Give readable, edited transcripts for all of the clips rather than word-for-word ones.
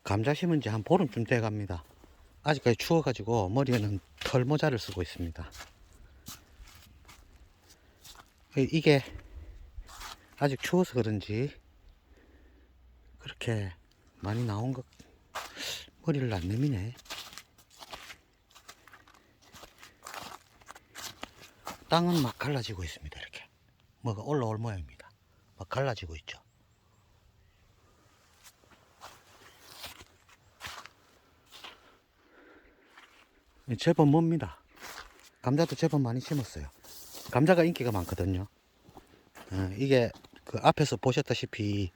감자 심은 지 한 보름쯤 돼 갑니다. 아직까지 추워가지고 머리에는 털 모자를 쓰고 있습니다. 이게 아직 추워서 그런지 그렇게 많이 나온 것, 머리를 안 내미네. 땅은 막 갈라지고 있습니다. 이렇게 뭐가 올라올 모양입니다. 막 갈라지고 있죠. 제법 멉니다. 감자도 제법 많이 심었어요. 감자가 인기가 많거든요. 이게 그 앞에서 보셨다시피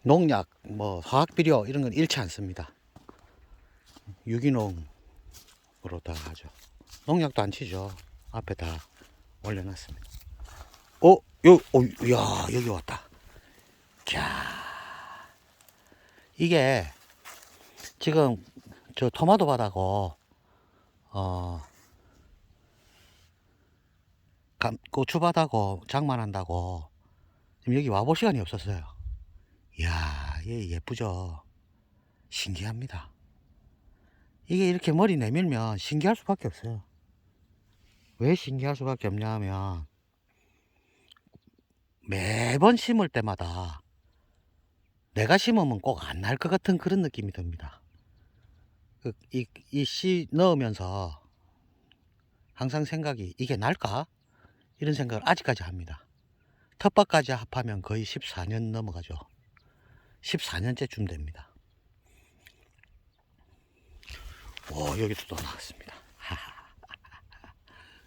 농약, 뭐 화학비료 이런 건 잃지 않습니다. 유기농으로 다 하죠. 농약도 안 치죠. 앞에 다 올려놨습니다. 야, 여기 왔다. 캬. 이게 지금 저 토마토 밭하고 고추밭하고 장만한다고 지금 여기 와볼 시간이 없었어요. 이야, 얘 예쁘죠? 신기합니다. 이게 이렇게 머리 내밀면 신기할 수밖에 없어요. 왜 신기할 수밖에 없냐 하면 매번 심을 때마다 내가 심으면 꼭 안 날 것 같은 그런 느낌이 듭니다. 이 씨 넣으면서 항상 생각이 이게 날까? 이런 생각을 아직까지 합니다. 텃밭까지 합하면 거의 14년 넘어가죠. 14년째쯤 됩니다. 여기도 또 나왔습니다.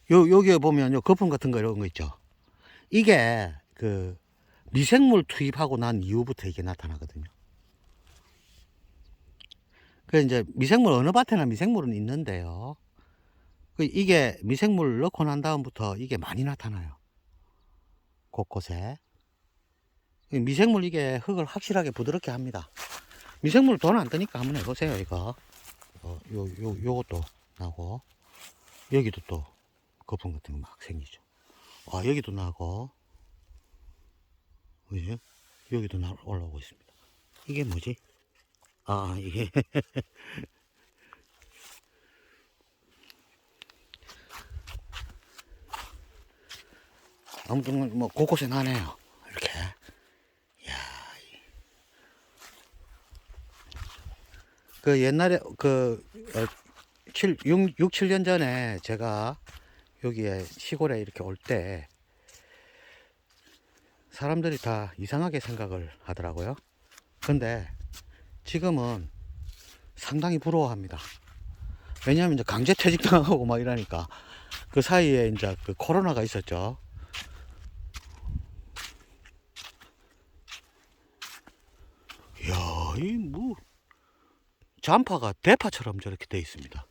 여기에 보면 요 거품 같은 거 이런 거 있죠. 이게 그 미생물 투입하고 난 이후부터 이게 나타나거든요. 그 이제 미생물 어느 밭에나 미생물은 있는데요. 이게 미생물 넣고 난 다음부터 이게 많이 나타나요. 곳곳에. 미생물 이게 흙을 확실하게 부드럽게 합니다. 미생물 돈 안 드니까 한번 해보세요, 이거. 요것도 나고, 여기도 또 거품 같은 거 막 생기죠. 여기도 나고, 그지? 여기도 올라오고 있습니다. 이게 뭐지? 이게. 아무튼 뭐 곳곳에 나네요. 이렇게. 이야. 그 옛날에 6, 7년 전에 제가 여기에 시골에 이렇게 올 때 사람들이 다 이상하게 생각을 하더라고요. 근데 지금은 상당히 부러워합니다. 왜냐하면 이제 강제퇴직 당하고 막 이러니까 그 사이에 이제 그 코로나가 있었죠. 이야, 이 뭐 잔파가 대파처럼 저렇게 돼 있습니다.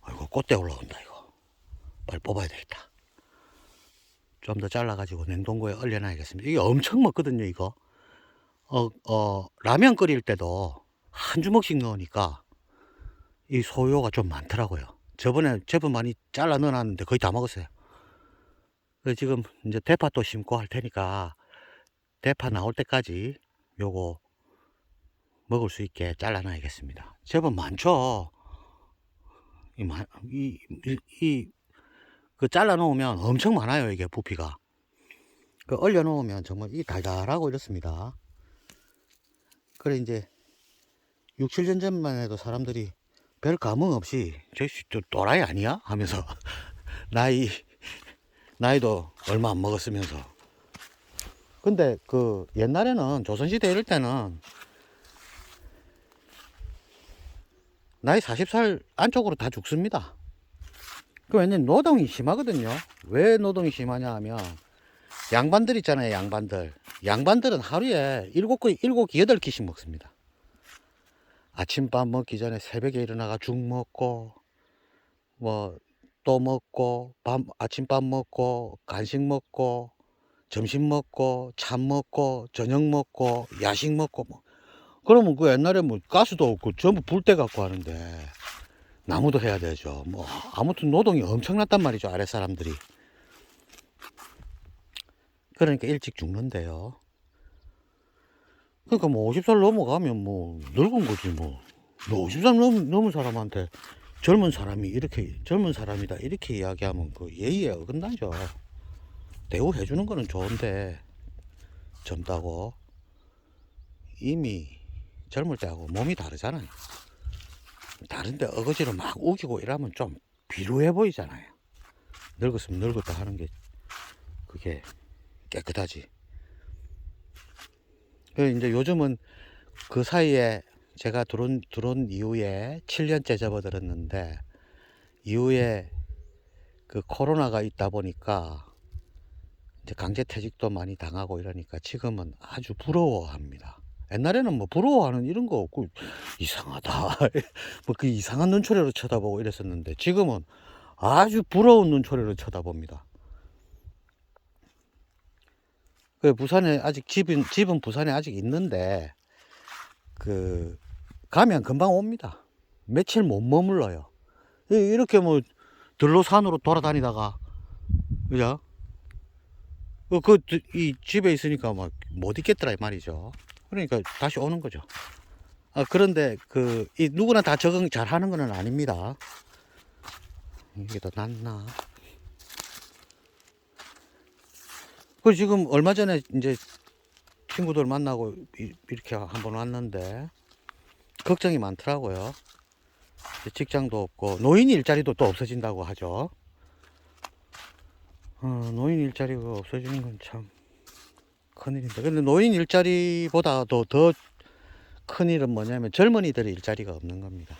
아이고, 꽃대 올라온다 이거. 빨리 뽑아야 되겠다. 좀 더 잘라가지고 냉동고에 얼려놔야겠습니다. 이게 엄청 먹거든요, 이거. 라면 끓일 때도 한 주먹씩 넣으니까 이 소요가 좀 많더라고요. 저번에 제법 많이 잘라 넣어놨는데 거의 다 먹었어요. 그래서 지금 이제 대파 또 심고 할 테니까 대파 나올 때까지 요거 먹을 수 있게 잘라놔야겠습니다. 제법 많죠. 그 잘라 놓으면 엄청 많아요. 이게 부피가. 그 얼려 놓으면 정말 이 달달하고 이렇습니다. 그래 이제 6, 7년 전만 해도 사람들이 별 감흥 없이 저 또라이 아니야? 하면서 나이도 얼마 안 먹었으면서. 근데 그 옛날에는 조선시대 이럴 때는 나이 40살 안쪽으로 다 죽습니다. 그 왜냐면 노동이 심하거든요. 왜 노동이 심하냐 하면 양반들 있잖아요. 양반들은 하루에 7끼, 8끼씩 먹습니다. 아침밥 먹기 전에 새벽에 일어나가 죽 먹고 뭐 또 먹고 아침밥 먹고 간식 먹고 점심 먹고 참 먹고 저녁 먹고 야식 먹고 뭐. 그러면 그 옛날에 뭐 가스도 없고 전부 불때 갖고 하는데 나무도 해야 되죠. 뭐 아무튼 노동이 엄청났단 말이죠. 아랫사람들이. 그러니까 일찍 죽는데요. 그러니까 뭐 50살 넘어가면 뭐 늙은 거지 뭐. 뭐 50살 넘은 사람한테 젊은 사람이다 이렇게 이야기하면 그 예의에 어긋나죠. 대우해 주는 거는 좋은데 젊다고 이미 젊을 때하고 몸이 다르잖아요. 다른데 어거지로 막 우기고 이러면 좀 비루해 보이잖아요. 늙었으면 늙었다 하는 게 그게 깨끗하지. 이제 요즘은 그 사이에 제가 들어온 이후에 7년째 접어들었는데 이후에 그 코로나가 있다 보니까 이제 강제퇴직도 많이 당하고 이러니까 지금은 아주 부러워합니다. 옛날에는 뭐 부러워하는 이런 거 없고 이상하다 뭐 그 이상한 눈초리로 쳐다보고 이랬었는데 지금은 아주 부러운 눈초리로 쳐다봅니다. 그 부산에 아직 집은 부산에 아직 있는데 그 가면 금방 옵니다. 며칠 못 머물러요. 이렇게 뭐 들로 산으로 돌아다니다가 그죠? 이 집에 있으니까 막 못 있겠더라 이 말이죠. 그러니까 다시 오는 거죠. 그런데 이 누구나 다 적응 잘 하는 건 아닙니다. 이게 더 낫나? 지금 얼마 전에 이제 친구들 만나고 이렇게 한번 왔는데 걱정이 많더라고요. 직장도 없고 노인 일자리도 또 없어진다고 하죠. 노인 일자리가 없어지는 건 참 큰일인데 근데 노인 일자리보다도 더 큰일은 뭐냐면 젊은이들의 일자리가 없는 겁니다.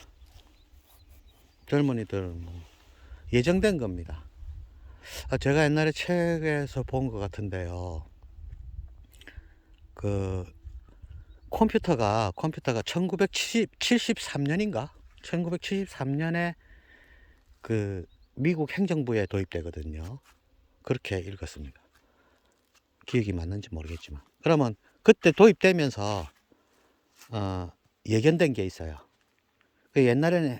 젊은이들은 뭐 예정된 겁니다. 제가 옛날에 책에서 본 것 같은데요. 그 컴퓨터가 1973년인가? 1973년에 그 미국 행정부에 도입되거든요. 그렇게 읽었습니다. 기억이 맞는지 모르겠지만. 그러면 그때 도입되면서 예견된 게 있어요.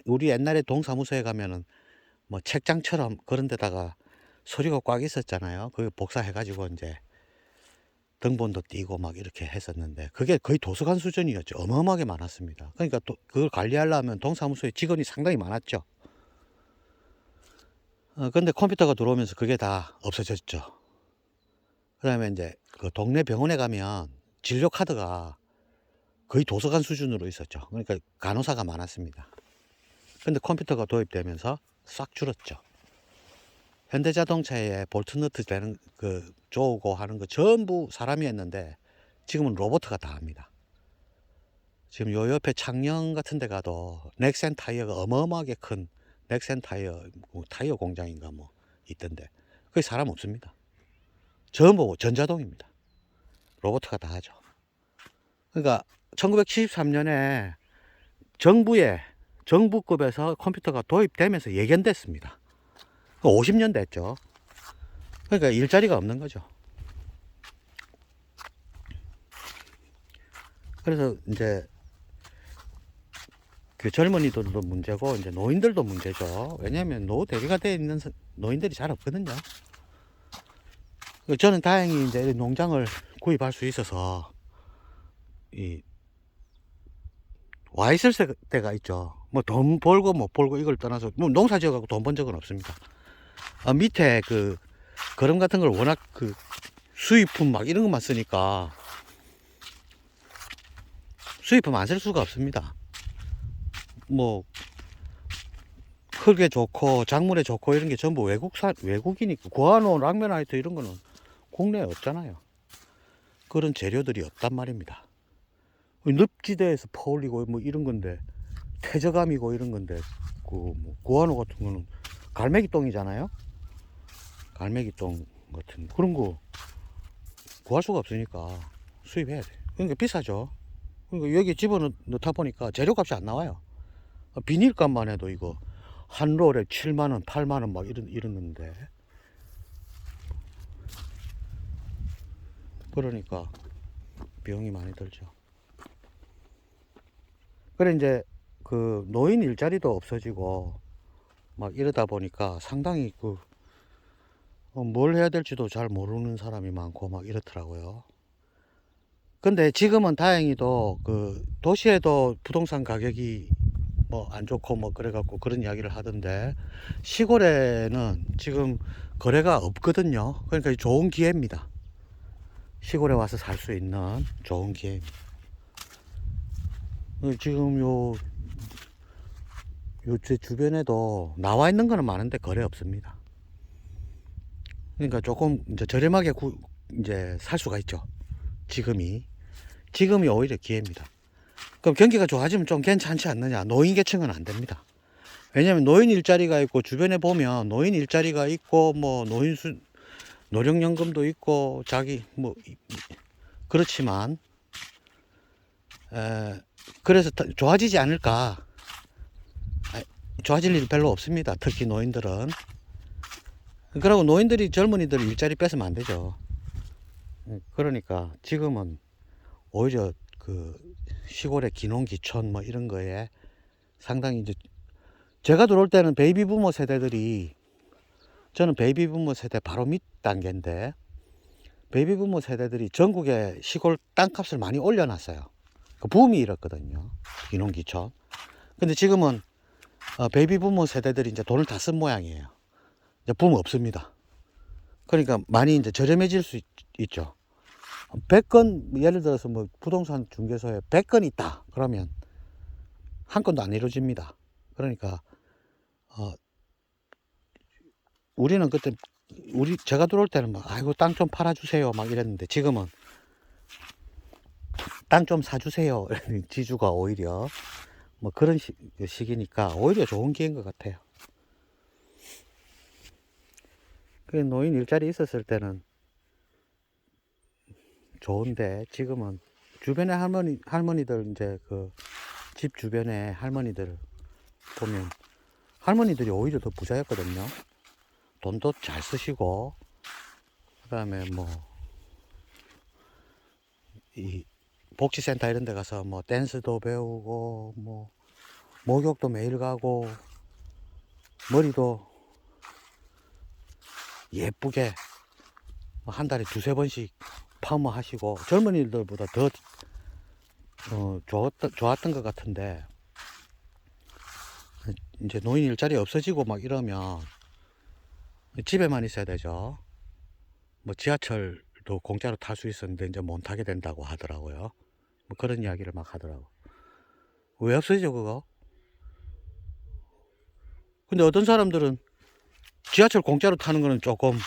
우리 옛날에 동사무소에 가면은 뭐 책장처럼 그런 데다가 서류가 꽉 있었잖아요. 그거 복사해가지고 이제 등본도 띄고 막 이렇게 했었는데 그게 거의 도서관 수준이었죠. 어마어마하게 많았습니다. 그러니까 또 그걸 관리하려면 동사무소에 직원이 상당히 많았죠. 근데 컴퓨터가 들어오면서 그게 다 없어졌죠. 그 다음에 이제 그 동네 병원에 가면 진료 카드가 거의 도서관 수준으로 있었죠. 그러니까 간호사가 많았습니다. 근데 컴퓨터가 도입되면서 싹 줄었죠. 현대자동차에 볼트너트 되는 그 조우고 하는 거 전부 사람이 했는데 지금은 로봇가 다 합니다. 지금 요 옆에 창녕 같은 데 가도 넥센 타이어가 어마어마하게 큰 넥센 타이어 타이어 공장인가 뭐 있던데 거기 사람 없습니다. 전부 전자동입니다. 로봇가 다 하죠. 그러니까 1973년에 정부급에서 컴퓨터가 도입되면서 예견됐습니다. 50년 됐죠. 그러니까 일자리가 없는 거죠. 그래서 이제 그 젊은이들도 문제고 이제 노인들도 문제죠. 왜냐하면 노후 대비가 되어 있는 노인들이 잘 없거든요. 저는 다행히 이제 농장을 구입할 수 있어서 와 있을 때가 있죠. 뭐 돈 벌고 못 벌고 이걸 떠나서 뭐 농사 지어갖고 돈 번 적은 없습니다. 밑에 그 거름 같은 걸 워낙 그 수입품 막 이런 것만 쓰니까 수입품 안 쓸 수가 없습니다. 뭐 흙에 좋고 작물에 좋고 이런 게 전부 외국이니까 구한호 락면하이트 이런 거는 국내에 없잖아요. 그런 재료들이 없단 말입니다. 늪지대에서 퍼올리고 뭐 이런 건데 퇴저감이고 이런 건데 뭐 구한호 같은 거는 갈매기 똥이잖아요. 갈매기 똥 같은 그런 거 구할 수가 없으니까 수입해야 돼. 그러니까 비싸죠. 그러니까 여기 집어넣다 보니까 재료값이 안 나와요. 비닐값만 해도 이거 한 롤에 7만원 8만원 막 이러는데 그러니까 비용이 많이 들죠. 그래 이제 그 노인 일자리도 없어지고 막 이러다 보니까 상당히 뭘 해야 될지도 잘 모르는 사람이 많고 막 이렇더라고요. 근데 지금은 다행히도 그 도시에도 부동산 가격이 뭐 안 좋고 뭐 그래갖고 그런 이야기를 하던데, 시골에는 지금 거래가 없거든요. 그러니까 좋은 기회입니다. 시골에 와서 살 수 있는 좋은 기회입니다. 지금 제 주변에도 나와 있는 거는 많은데 거래 없습니다. 그러니까 조금 이제 저렴하게 이제 살 수가 있죠. 지금이 오히려 기회입니다. 그럼 경기가 좋아지면 좀 괜찮지 않느냐? 노인 계층은 안 됩니다. 왜냐면 노인 일자리가 있고, 주변에 보면 노인 일자리가 있고, 뭐 노령연금도 있고, 자기 뭐 그렇지만 그래서 좋아지지 않을까? 좋아질 일 별로 없습니다. 특히 노인들은. 그리고 노인들이 젊은이들 일자리 뺏으면 안 되죠. 그러니까 지금은 오히려 그 시골의 기농기촌 뭐 이런 거에 상당히 이제, 제가 들어올 때는 베이비 부모 세대들이, 저는 베이비 부모 세대 바로 밑 단계인데, 베이비 부모 세대들이 전국에 시골 땅값을 많이 올려놨어요. 그 붐이 일었거든요. 기농기촌. 근데 지금은 베이비 부모 세대들이 이제 돈을 다 쓴 모양이에요. 이제 붐 없습니다. 그러니까 많이 이제 저렴해질 수 있죠. 100건, 예를 들어서 뭐 부동산 중개소에 100건 있다 그러면 한 건도 안 이루어집니다. 그러니까 우리는 그때, 제가 들어올 때는 막 아이고 땅 좀 팔아주세요 막 이랬는데, 지금은 땅 좀 사주세요 지주가 오히려 뭐 그런 시기니까 오히려 좋은 기회인 것 같아요. 그 노인 일자리 있었을 때는 좋은데, 지금은 주변에 할머니들, 이제 그 집 주변에 할머니들 보면 할머니들이 오히려 더 부자였거든요. 돈도 잘 쓰시고, 그 다음에 뭐 이 복지센터 이런 데 가서 뭐 댄스도 배우고, 뭐 목욕도 매일 가고, 머리도 예쁘게 한 달에 2~3번씩 파마 하시고, 젊은이들보다 더 좋았던 것 같은데, 이제 노인 일자리 없어지고 막 이러면 집에만 있어야 되죠. 뭐 지하철도 공짜로 탈 수 있었는데 이제 못 타게 된다고 하더라고요. 뭐 그런 이야기를 막 하더라고. 왜 없어지죠 그거? 근데 어떤 사람들은 지하철 공짜로 타는 거는 조금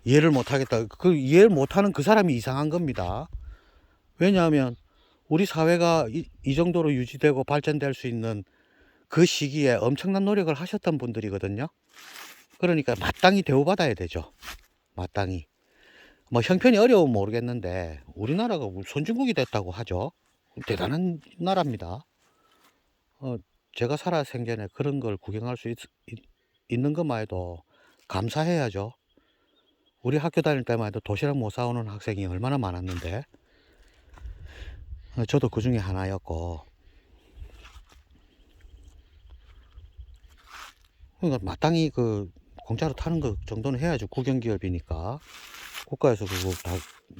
이해를 못 하겠다. 그 이해를 못 하는 그 사람이 이상한 겁니다. 왜냐하면 우리 사회가 이 정도로 유지되고 발전될 수 있는 그 시기에 엄청난 노력을 하셨던 분들이거든요. 그러니까 마땅히 대우받아야 되죠. 마땅히. 뭐 형편이 어려우면 모르겠는데 우리나라가 선진국이 됐다고 하죠. 대단한 나라입니다. 제가 살아 생전에 그런 걸 구경할 수 있는 것만 해도 감사해야죠. 우리 학교 다닐 때만 해도 도시락 못 사오는 학생이 얼마나 많았는데, 저도 그 중에 하나였고. 그러니까 마땅히 그 공짜로 타는 것 정도는 해야죠. 국영기업이니까. 국가에서 그거 다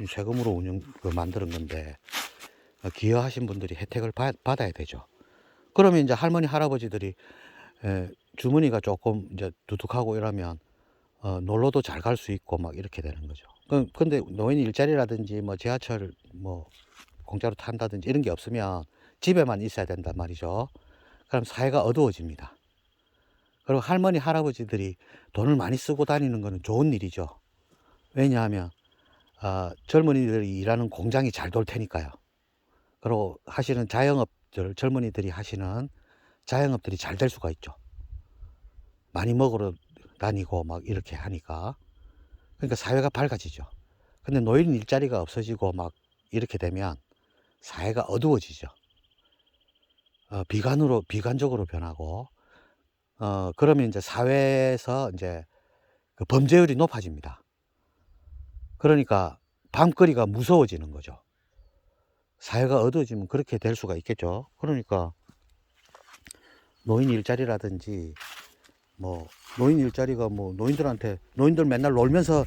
세금으로 만드는 건데, 기여하신 분들이 혜택을 받아야 되죠. 그러면 이제 할머니, 할아버지들이, 주머니가 조금 이제 두둑하고 이러면, 놀러도 잘 갈 수 있고 막 이렇게 되는 거죠. 근데 노인 일자리라든지 뭐 지하철 뭐 공짜로 탄다든지 이런 게 없으면 집에만 있어야 된단 말이죠. 그럼 사회가 어두워집니다. 그리고 할머니, 할아버지들이 돈을 많이 쓰고 다니는 거는 좋은 일이죠. 왜냐하면 젊은이들이 일하는 공장이 잘 돌 테니까요. 그리고 하시는 자영업들, 젊은이들이 하시는 자영업들이 잘 될 수가 있죠. 많이 먹으러 다니고 막 이렇게 하니까. 그러니까 사회가 밝아지죠. 근데 노인 일자리가 없어지고 막 이렇게 되면 사회가 어두워지죠. 비관적으로 변하고, 그러면 이제 사회에서 이제 그 범죄율이 높아집니다. 그러니까 밤거리가 무서워지는 거죠. 사회가 어두워지면 그렇게 될 수가 있겠죠. 그러니까 노인 일자리라든지 뭐 노인 일자리가 뭐 노인들 맨날 놀면서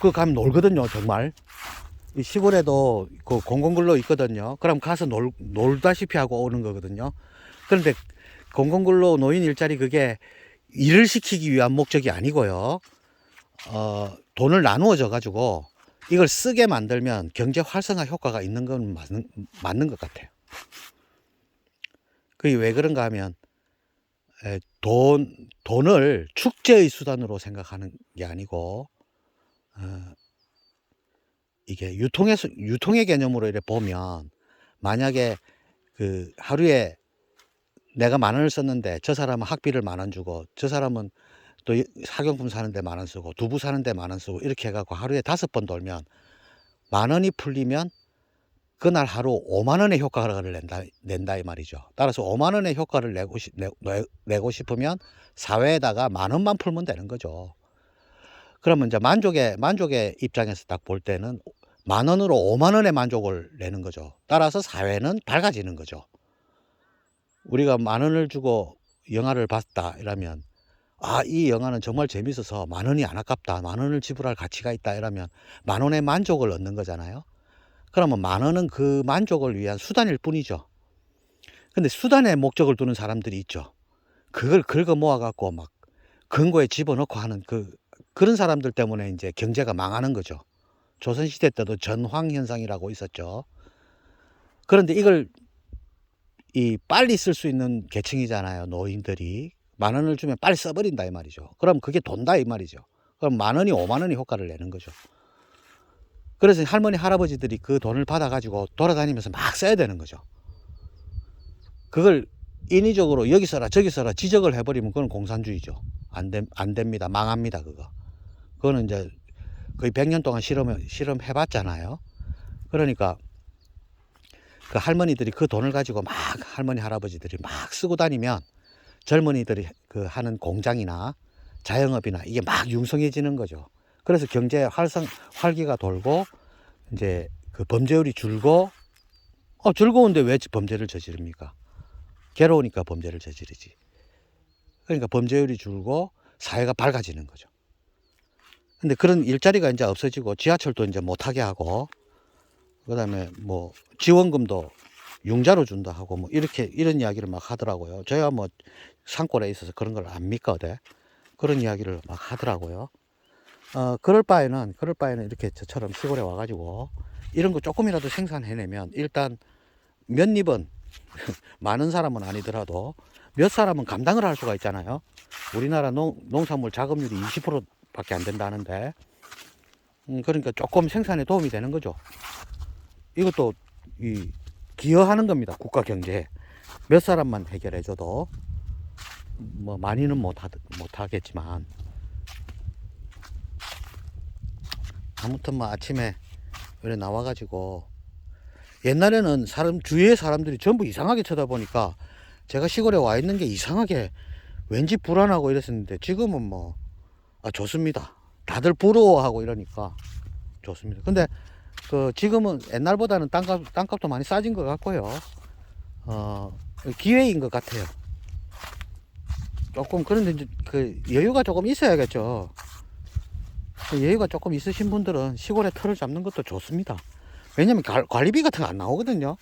그 가면 놀거든요. 정말 이 시골에도 그 공공근로 있거든요. 그럼 가서 놀다시피 하고 오는 거거든요. 그런데 공공근로 노인 일자리 그게 일을 시키기 위한 목적이 아니고요. 돈을 나누어져 가지고 이걸 쓰게 만들면 경제 활성화 효과가 있는 건 맞는 것 같아요. 그게 왜 그런가 하면 돈을 축제의 수단으로 생각하는 게 아니고 이게 유통의 개념으로 이렇게 보면 만약에 그 하루에 내가 10,000원을 썼는데 저 사람은 학비를 10,000원 주고 저 사람은 또 학용품 사는데 10,000원 쓰고 두부 사는데 10,000원 쓰고 이렇게 해갖고 하루에 5번 돌면 10,000원이 풀리면 그날 하루 50,000원의 효과를 낸다 이 말이죠. 따라서 50,000원의 효과를 내고 싶으면 사회에다가 10,000원만 풀면 되는 거죠. 그러면 이제 만족의 입장에서 딱 볼 때는 10,000원으로 50,000원의 만족을 내는 거죠. 따라서 사회는 밝아지는 거죠. 우리가 10,000원을 주고 영화를 봤다 이러면 이 영화는 정말 재밌어서 10,000원이 안 아깝다. 10,000원을 지불할 가치가 있다 이러면 10,000원의 만족을 얻는 거잖아요. 그러면 10,000원은 그 만족을 위한 수단일 뿐이죠. 근데 수단에 목적을 두는 사람들이 있죠. 그걸 긁어 모아 갖고 막 금고에 집어넣고 하는 그런 사람들 때문에 이제 경제가 망하는 거죠. 조선시대 때도 전황현상이라고 있었죠. 그런데 이걸 빨리 쓸 수 있는 계층이잖아요. 노인들이 10,000원을 주면 빨리 써버린다 이 말이죠. 그럼 그게 돈다 이 말이죠. 그럼 10,000원이 50,000원이 효과를 내는 거죠. 그래서 할머니 할아버지들이 그 돈을 받아 가지고 돌아다니면서 막 써야 되는 거죠. 그걸 인위적으로 여기 써라 저기 써라 지적을 해버리면 그건 공산주의죠. 안 됩니다. 망합니다. 그거는 이제 거의 100년 동안 실험해 봤잖아요. 그러니까 그 할머니들이 그 돈을 가지고 막 할머니 할아버지들이 막 쓰고 다니면 젊은이들이 그 하는 공장이나 자영업이나 이게 막 융성해지는 거죠. 그래서 경제 활기가 돌고 이제 그 범죄율이 줄고 즐거운데 왜 범죄를 저지릅니까? 괴로우니까 범죄를 저지르지. 그러니까 범죄율이 줄고 사회가 밝아지는 거죠. 근데 그런 일자리가 이제 없어지고 지하철도 이제 못하게 하고 그다음에 뭐 지원금도 융자로 준다 하고 뭐 이런 이야기를 막 하더라고요. 저희가 뭐 산골에 있어서 그런 걸 안 믿거든. 그런 이야기를 막 하더라고요. 그럴 바에는 이렇게 저처럼 시골에 와가지고 이런 거 조금이라도 생산해내면 일단 몇 입은 많은 사람은 아니더라도 몇 사람은 감당을 할 수가 있잖아요. 우리나라 농산물 작업률이 20%밖에 안 된다는데 그러니까 조금 생산에 도움이 되는 거죠. 이것도 기여하는 겁니다. 국가 경제에. 몇 사람만 해결해줘도 뭐 많이는 못하겠지만 아무튼 뭐 아침에 이렇게 나와가지고 옛날에는 주위의 사람들이 전부 이상하게 쳐다보니까 제가 시골에 와 있는 게 이상하게 왠지 불안하고 이랬었는데 지금은 뭐 좋습니다. 다들 부러워하고 이러니까 좋습니다. 근데 지금은 옛날보다는 땅값도 많이 싸진 것 같고요. 기회인 것 같아요. 조금 그런데 이제 여유가 조금 있어야겠죠. 여유가 조금 있으신 분들은 시골에 터를 잡는 것도 좋습니다. 왜냐면 관리비 같은 거 안 나오거든요.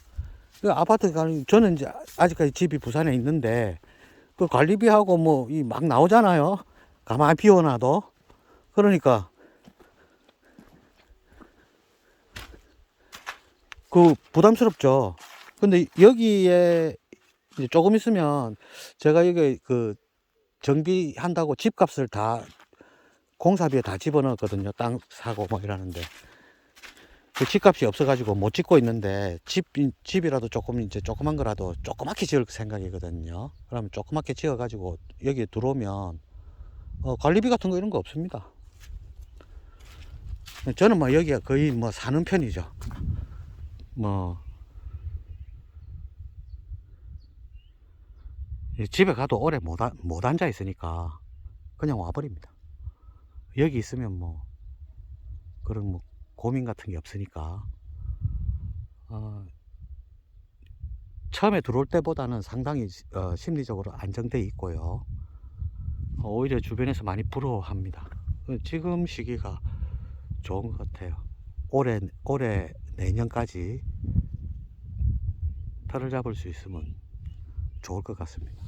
그 아파트 저는 이제 아직까지 집이 부산에 있는데 그 관리비하고 뭐 막 나오잖아요. 가만히 비워놔도. 그러니까 부담스럽죠. 근데 여기에 이제 조금 있으면 제가 여기 정비한다고 집값을 다 공사비에 다 집어넣었거든요. 땅 사고 뭐 이러는데 그 집값이 없어가지고 못 짓고 있는데 집이라도 조금 이제 조그만 거라도 조그맣게 지을 생각이거든요. 그러면 조그맣게 지어가지고 여기 들어오면 관리비 같은 거 이런 거 없습니다. 저는 뭐 여기가 거의 뭐 사는 편이죠. 뭐 집에 가도 오래 못 앉아 있으니까 그냥 와버립니다. 여기 있으면 뭐 그런 뭐 고민 같은 게 없으니까 처음에 들어올 때보다는 상당히 심리적으로 안정돼 있고요. 오히려 주변에서 많이 부러워합니다. 지금 시기가 좋은 것 같아요. 올해 내년까지 털을 잡을 수 있으면 좋을 것 같습니다.